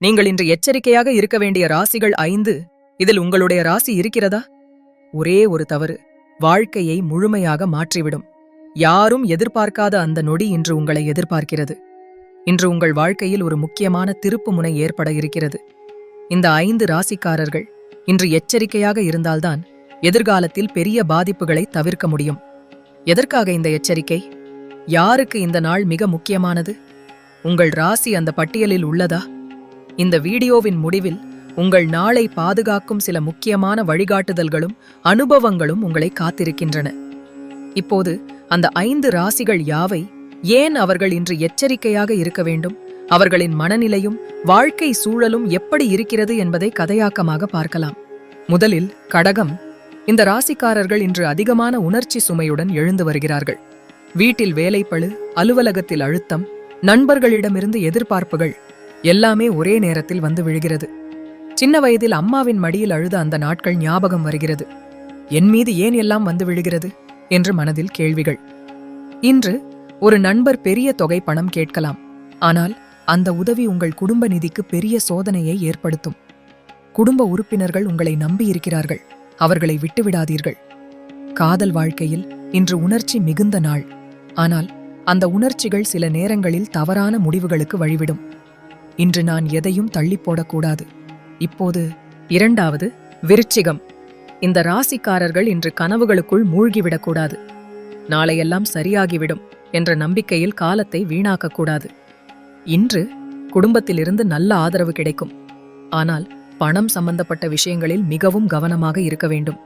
நீங்கள் இன்று எச்சரிக்கையாக இருக்க வேண்டிய ராசிகள் 5. இதில் உங்களுடைய ராசி இருக்கிறதா? ஒரே ஒரு தவறு வாழ்க்கையை முழுமையாக மாற்றிவிடும். யாரும் எதிர்பார்க்காத அந்த நொடி இன்று உங்களை எதிர்பார்க்கிறது. இன்று உங்கள் வாழ்க்கையில் ஒரு முக்கியமான திருப்பு முனை ஏற்பட இருக்கிறது. இந்த 5 ராசிக்காரர்கள் இன்று எச்சரிக்கையாக இருந்தால்தான் எதிர்காலத்தில் பெரிய பாதிப்புகளை தவிர்க்க முடியும். எதற்காக இந்த எச்சரிக்கை? யாருக்கு இந்த நாள் மிக முக்கியமானது? உங்கள் ராசி அந்த பட்டியலில் உள்ளதா? இந்த வீடியோவின் முடிவில் உங்கள் நாளை பாதுகாக்கும் சில முக்கியமான வழிகாட்டுதல்களும் அனுபவங்களும் உங்களை காத்திருக்கின்றன. இப்போது அந்த 5 ராசிகள் யாவை? ஏன் அவர்கள் இன்று எச்சரிக்கையாக இருக்க வேண்டும்? அவர்களின் மனநிலையும் வாழ்க்கை சூழலும் எப்படி இருக்கிறது என்பதை கதையாக்கமாக பார்க்கலாம். முதலில் கடகம். இந்த ராசிக்காரர்கள் இன்று அதிகமான உணர்ச்சி சுமையுடன் எழுந்து வருகிறார்கள். வீட்டில் வேலைப்பளு, அலுவலகத்தில் அழுத்தம், நண்பர்களிடமிருந்து எதிர்பார்ப்புகள் எல்லாமே ஒரே நேரத்தில் வந்து விழுகிறது. சின்ன வயதில் அம்மாவின் மடியில் அழுத அந்த நாட்கள் ஞாபகம் வருகிறது. என் மீது ஏன் எல்லாம் வந்து விழுகிறது என்று மனதில் கேள்விகள். இன்று ஒரு நண்பர் பெரிய தொகை பணம் கேட்கலாம். ஆனால் அந்த உதவி உங்கள் குடும்ப நிதிக்கு பெரிய சோதனையை ஏற்படுத்தும். குடும்ப உறுப்பினர்கள் உங்களை நம்பியிருக்கிறார்கள். அவர்களை விட்டுவிடாதீர்கள். காதல் வாழ்க்கையில் இன்று உணர்ச்சி மிகுந்த நாள். ஆனால் அந்த உணர்ச்சிகள் சில நேரங்களில் தவறான முடிவுகளுக்கு வழிவிடும். இன்று நான் எதையும் தள்ளிப் போடக்கூடாது. இப்போது 2வது விருச்சிகம். இந்த ராசிக்காரர்கள் இன்று கனவுகளுக்குள் மூழ்கிவிடக்கூடாது. நாளையெல்லாம் சரியாகிவிடும் என்ற நம்பிக்கையில் காலத்தை வீணாக்கக்கூடாது. இன்று குடும்பத்திலிருந்து நல்ல ஆதரவு கிடைக்கும். ஆனால் பணம் சம்பந்தப்பட்ட விஷயங்களில் மிகவும் கவனமாக இருக்க வேண்டும்.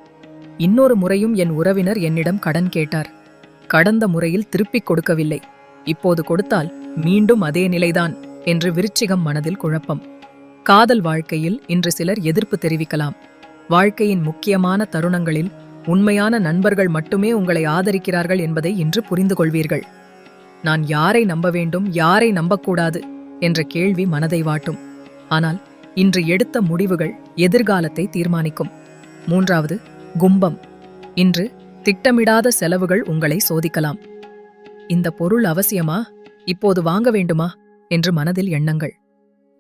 இன்னொரு முறையும் என் உறவினர் என்னிடம் கடன் கேட்டார். கடந்த முறையில் திருப்பிக் கொடுக்கவில்லை. இப்போது கொடுத்தால் மீண்டும் அதே நிலைதான் என்று விருச்சிகம் மனதில் குழப்பம். காதல் வாழ்க்கையில் இன்று சிலர் எதிர்ப்பு தெரிவிக்கலாம். வாழ்க்கையின் முக்கியமான தருணங்களில் உண்மையான நண்பர்கள் மட்டுமே உங்களை ஆதரிக்கிறார்கள் என்பதை இன்று புரிந்து கொள்வீர்கள். நான் யாரை நம்ப வேண்டும், யாரை நம்பக்கூடாது என்ற கேள்வி மனதை வாட்டும். ஆனால் இன்று எடுத்த முடிவுகள் எதிர்காலத்தை தீர்மானிக்கும். 3வது கும்பம். இன்று திட்டமிடாத செலவுகள் உங்களை சோதிக்கலாம். இந்த பொருள் அவசியமா? இப்போது வாங்க வேண்டுமா என்று மனதில் எண்ணங்கள்.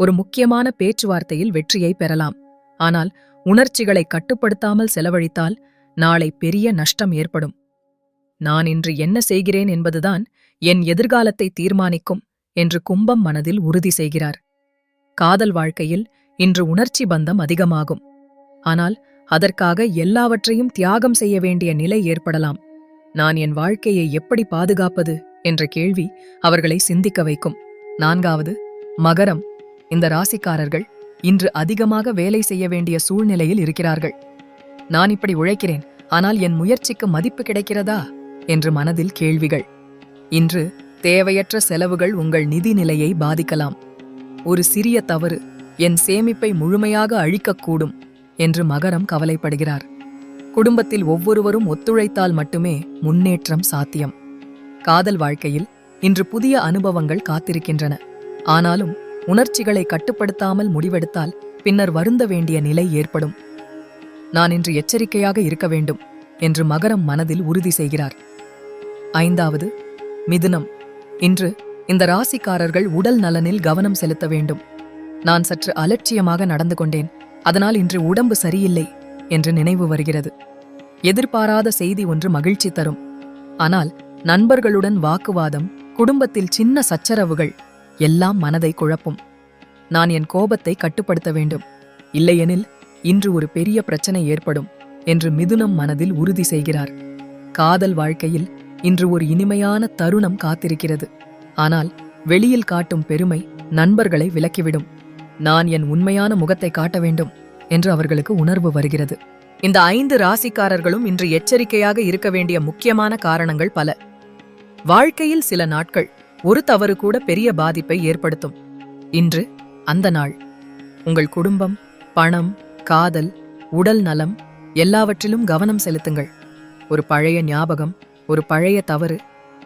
ஒரு முக்கியமான பேச்சுவார்த்தையில் வெற்றியை பெறலாம். ஆனால் உணர்ச்சிகளை கட்டுப்படுத்தாமல் செலவழித்தால் நாளை பெரிய நஷ்டம் ஏற்படும். நான் இன்று என்ன செய்கிறேன் என்பதுதான் என் எதிர்காலத்தை தீர்மானிக்கும் என்று கும்பம் மனதில் உறுதி செய்கிறார். காதல் வாழ்க்கையில் இன்று உணர்ச்சி பந்தம் அதிகமாகும். ஆனால் அதற்காக எல்லாவற்றையும் தியாகம் செய்ய வேண்டிய நிலை ஏற்படலாம். நான் என் வாழ்க்கையை எப்படி பாதுகாப்பது என்ற கேள்வி அவர்களை சிந்திக்க வைக்கும். 4வது மகரம். இந்த ராசிக்காரர்கள் இன்று அதிகமாக வேலை செய்ய வேண்டிய சூழ்நிலையில் இருக்கிறார்கள். நான் இப்படி உழைக்கிறேன், ஆனால் என் முயற்சிக்கு மதிப்பு கிடைக்கிறதா என்று மனதில் கேள்விகள். இன்று தேவையற்ற செலவுகள் உங்கள் நிதி நிலையை பாதிக்கலாம். ஒரு சிறிய தவறு என் சேமிப்பை முழுமையாக அழிக்கக்கூடும் என்று மகரம் கவலைப்படுகிறார். குடும்பத்தில் ஒவ்வொருவரும் ஒத்துழைத்தால் மட்டுமே முன்னேற்றம் சாத்தியம். காதல் வாழ்க்கையில் இன்று புதிய அனுபவங்கள் காத்திருக்கின்றன. ஆனாலும் உணர்ச்சிகளை கட்டுப்படுத்தாமல் முடிவெடுத்தால் பின்னர் வருந்த வேண்டிய நிலை ஏற்படும். நான் இன்று எச்சரிக்கையாக இருக்க வேண்டும் என்று மகரம் மனதில் உறுதி செய்கிறார். 5வது மிதுனம். இன்று இந்த ராசிக்காரர்கள் உடல் நலனில் கவனம் செலுத்த வேண்டும். நான் சற்று அலட்சியமாக நடந்து கொண்டேன், அதனால் இன்று உடம்பு சரியில்லை என்று நினைவு வருகிறது. எதிர்பாராத செய்தி ஒன்று மகிழ்ச்சி தரும். ஆனால் நண்பர்களுடன் வாக்குவாதம், குடும்பத்தில் சின்ன சச்சரவுகள் எல்லாம் மனதை குழப்பும். நான் என் கோபத்தை கட்டுப்படுத்த வேண்டும். இல்லையெனில் இன்று ஒரு பெரிய பிரச்சனை ஏற்படும் என்று மிதுனம் மனதில் உறுதி செய்கிறார். காதல் வாழ்க்கையில் இன்று ஒரு இனிமையான தருணம் காத்திருக்கிறது. ஆனால் வெளியில் காட்டும் பெருமை நண்பர்களை விலக்கிவிடும். நான் என் உண்மையான முகத்தை காட்ட வேண்டும் என்று அவர்களுக்கு உணர்வு வருகிறது. இந்த 5 ராசிக்காரர்களும் இன்று எச்சரிக்கையாக இருக்க வேண்டிய முக்கியமான காரணங்கள் பல. வாழ்க்கையில் சில நாட்கள் ஒரு தவறு கூட பெரிய பாதிப்பை ஏற்படுத்தும். இன்று அந்த நாள். உங்கள் குடும்பம், பணம், காதல், உடல் நலம் எல்லாவற்றிலும் கவனம் செலுத்துங்கள். ஒரு பழைய ஞாபகம், ஒரு பழைய தவறு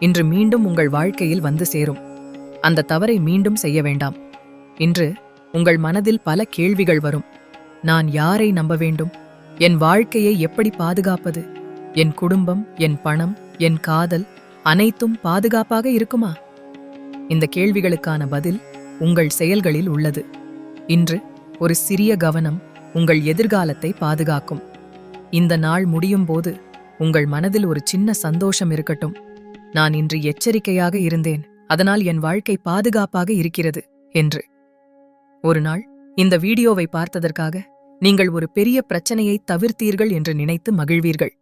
இன்று மீண்டும் உங்கள் வாழ்க்கையில் வந்து சேரும். அந்த தவறை மீண்டும் செய்ய வேண்டாம். இன்று உங்கள் மனதில் பல கேள்விகள் வரும். நான் யாரை நம்ப வேண்டும்? என் வாழ்க்கையை எப்படி பாதுகாப்பது? என் குடும்பம், என் பணம், என் காதல் அனைத்தும் பாதுகாப்பாக இருக்குமா? இந்த கேள்விகளுக்கான பதில் உங்கள் செயல்களில் உள்ளது. இன்று ஒரு சிறிய கவனம் உங்கள் எதிர்காலத்தை பாதுகாக்கும். இந்த நாள் முடியும் போது உங்கள் மனதில் ஒரு சின்ன சந்தோஷம் இருக்கட்டும். நான் இன்று எச்சரிக்கையாக இருந்தேன், அதனால் என் வாழ்க்கை பாதுகாப்பாக இருக்கிறது என்று. ஒரு நாள் இந்த வீடியோவை பார்த்ததற்காக நீங்கள் ஒரு பெரிய பிரச்சனையை தவிர்த்தீர்கள் என்று நினைத்து மகிழ்வீர்கள்.